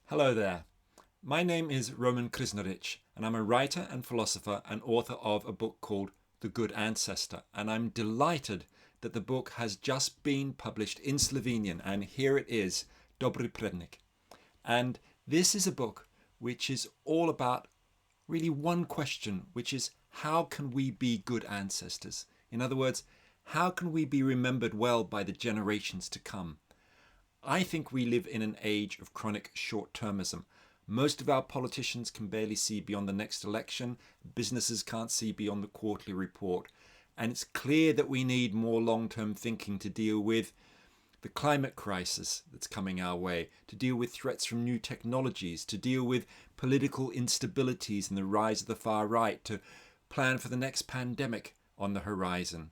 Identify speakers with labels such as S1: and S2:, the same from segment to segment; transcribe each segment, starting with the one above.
S1: Hello there. My name is Roman Krznaric, and I'm a writer and philosopher and author of a book called The Good Ancestor. And I'm delighted that the book has just been published in Slovenian, and here it is, Dobri, prednik. And this is a book which is all about really one question, which is how can we be good ancestors? In other words, how can we be remembered well by the generations to come? I think we live in an age of chronic short-termism. Most of our politicians can barely see beyond the next election. Businesses can't see beyond the quarterly report. And it's clear that we need more long-term thinking to deal with the climate crisis that's coming our way, to deal with threats from new technologies, to deal with political instabilities and the rise of the far right, to plan for the next pandemic on the horizon.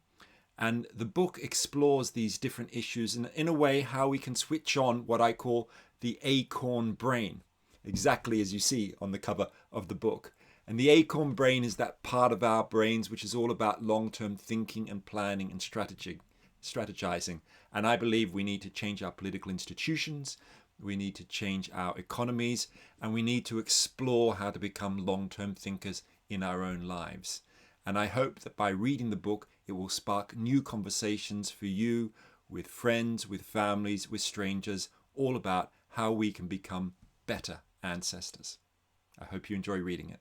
S1: And the book explores these different issues and, in a way, how we can switch on what I call the acorn brain, exactly as you see on the cover of the book. And the acorn brain is that part of our brains which is all about long-term thinking and planning and strategizing. And I believe we need to change our political institutions, we need to change our economies, and we need to explore how to become long-term thinkers in our own lives. And I hope that by reading the book, it will spark new conversations for you with friends, with families, with strangers, all about how we can become better ancestors. I hope you enjoy reading it.